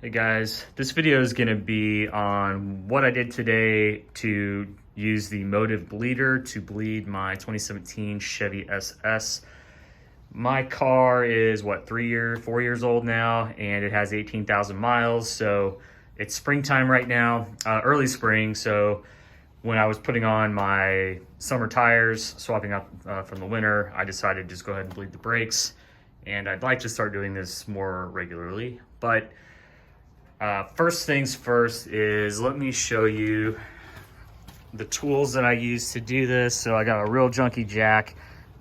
Hey guys, this video is going to be on what I did today to use the motive bleeder to bleed my 2017 Chevy SS. My car is what, 4 years old now, and it has 18,000 miles. So it's springtime right now, early spring. So when I was putting on my summer tires, swapping out from the winter, I decided to just go ahead and bleed the brakes. And I'd like to start doing this more regularly, but first things first is let me show you the tools that I use to do this. So I got a real junky jack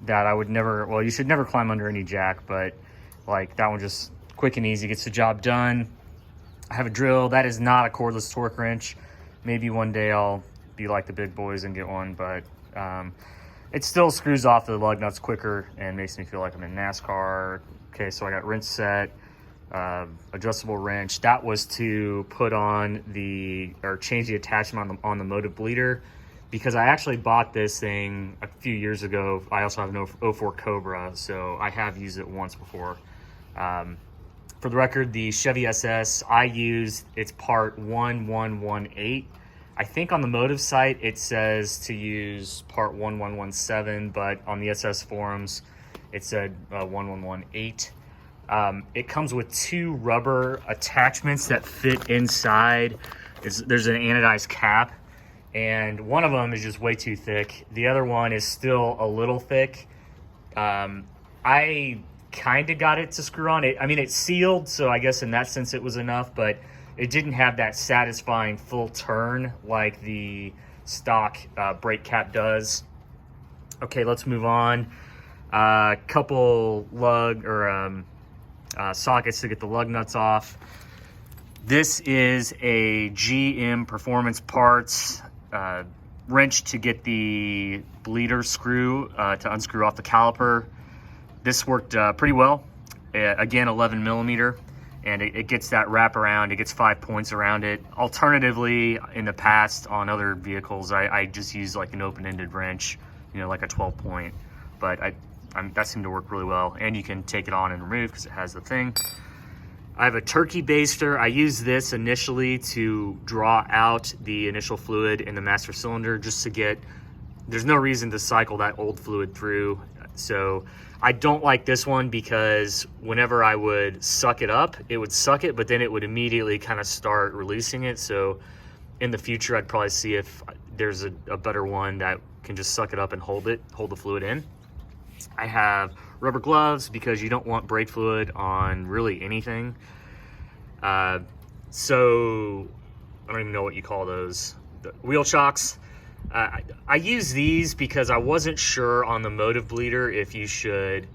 that I would never, well, you should never climb under any jack, but like that one just quick and easy, gets the job done. I have a drill. That is not a cordless torque wrench. Maybe one day I'll be like the big boys and get one, but it still screws off the lug nuts quicker and makes me feel like I'm in NASCAR. Okay, so I got wrench set. Adjustable wrench. That was to put on or change the attachment on the motive bleeder, because I actually bought this thing a few years ago. I also have an 04 Cobra, so I have used it once before. For the record, the Chevy SS, I used, it's part 1118. I think on the motive site it says to use part 1117, but on the SS forums it said 1118. It comes with two rubber attachments that fit inside. There's an anodized cap, and one of them is just way too thick. The other one is still a little thick. I kind of got it to screw on. I mean, it's sealed, so I guess in that sense it was enough, but it didn't have that satisfying full turn like the stock brake cap does. Okay, let's move on. Couple sockets to get the lug nuts off. This is a GM Performance Parts wrench to get the bleeder screw to unscrew off the caliper. This worked pretty well. Again, 11 millimeter, and it gets that wrap around. It gets 5 points around it. Alternatively, in the past on other vehicles, I just use like an open-ended wrench, like a 12 point, but that seemed to work really well, and you can take it on and remove because it has the thing. I have a turkey baster. I use this initially to draw out the initial fluid in the master cylinder, just to get, there's no reason to cycle that old fluid through. So I don't like this one because whenever I would suck it up, it would suck it, but then it would immediately kind of start releasing it. So in the future, I'd probably see if there's a better one that can just suck it up and hold the fluid in. I have rubber gloves because you don't want brake fluid on really anything. So I don't even know what you call those. The wheel chocks. I use these because I wasn't sure on the motive bleeder if you should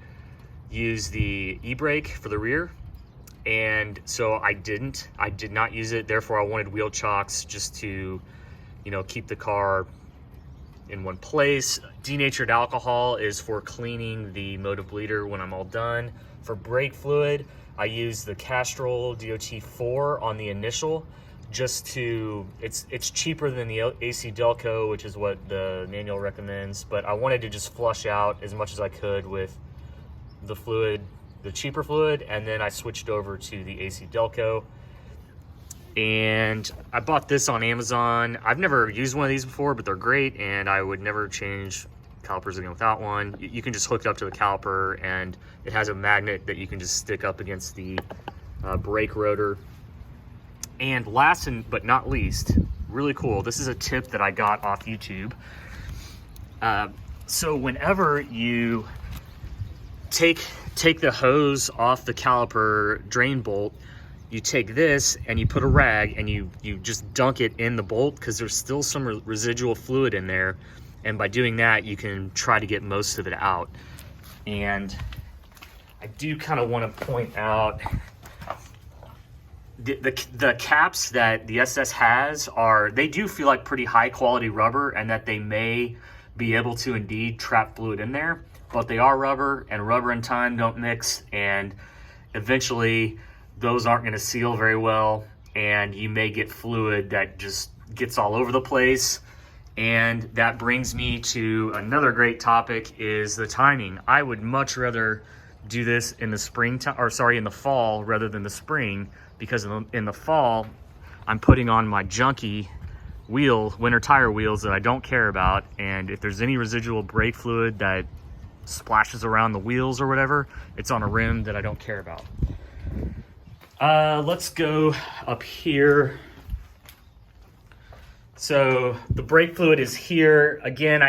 use the e-brake for the rear. And so I did not use it. Therefore, I wanted wheel chocks just to, keep the car in one place. Denatured alcohol is for cleaning the motive bleeder when I'm all done. For brake fluid, I use the Castrol DOT4 on the initial, just to, it's cheaper than the AC Delco, which is what the manual recommends, but I wanted to just flush out as much as I could with the fluid, the cheaper fluid, and then I switched over to the AC Delco. And I bought this on Amazon. I've never used one of these before, but they're great, and I would never change calipers again without one. You can just hook it up to the caliper, and it has a magnet that you can just stick up against the brake rotor. And last but not least, really cool, this is a tip that I got off YouTube. So whenever you take the hose off the caliper drain bolt, you take this and you put a rag and you just dunk it in the bolt, because there's still some residual fluid in there, and by doing that you can try to get most of it out. And I do kind of want to point out the caps that the SS has they do feel like pretty high quality rubber, and that they may be able to indeed trap fluid in there, but they are rubber, and rubber and time don't mix, and eventually those aren't going to seal very well, and you may get fluid that just gets all over the place. And that brings me to another great topic, is the timing. I would much rather do this in the springtime, or sorry, in the fall rather than the spring, because in the fall, I'm putting on my junky winter tire wheels that I don't care about, and if there's any residual brake fluid that splashes around the wheels or whatever, it's on a rim that I don't care about. Let's go up here. So the brake fluid is here. Again,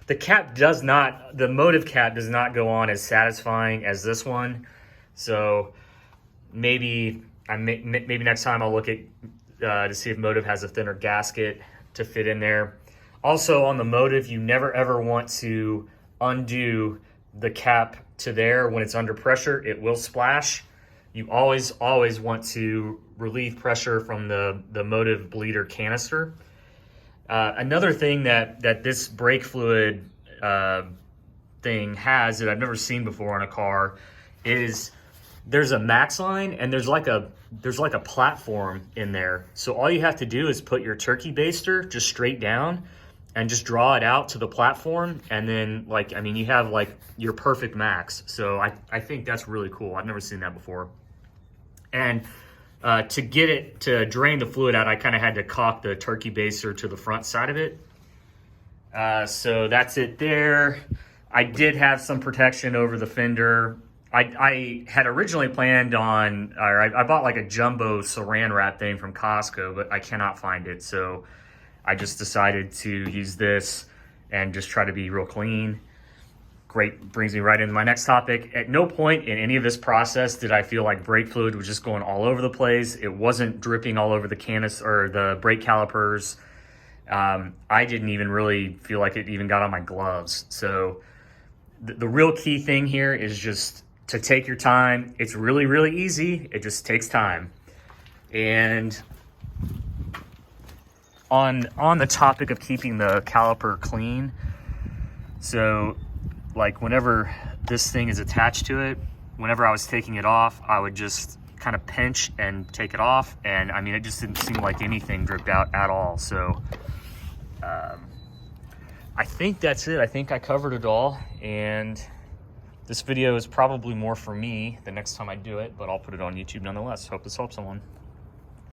the Motive cap does not go on as satisfying as this one. So maybe next time I'll look at to see if Motive has a thinner gasket to fit in there. Also on the Motive, you never ever want to undo the cap to there when it's under pressure. It will splash. You always want to relieve pressure from the Motive bleeder canister. Another thing that this brake fluid thing has that I've never seen before on a car is there's a max line, and there's like a platform in there. So all you have to do is put your turkey baster just straight down and just draw it out to the platform, and then you have like your perfect max. So I think that's really cool. I've never seen that before. And to get it to drain the fluid out, I kind of had to cock the turkey baster to the front side of it. So that's it there. I did have some protection over the fender. I had originally planned on, or I bought like a jumbo saran wrap thing from Costco, but I cannot find it. So I just decided to use this and just try to be real clean. Great, brings me right into my next topic. At no point in any of this process did I feel like brake fluid was just going all over the place. It wasn't dripping all over the canister or the brake calipers. I didn't even really feel like it even got on my gloves. So the real key thing here is just to take your time. It's really, really easy. It just takes time. And on the topic of keeping the caliper clean, so like whenever this thing is attached to it, whenever I was taking it off, I would just kind of pinch and take it off. And I mean, it just didn't seem like anything dripped out at all. So I think that's it. I think I covered it all. And this video is probably more for me the next time I do it, but I'll put it on YouTube nonetheless. Hope this helps someone.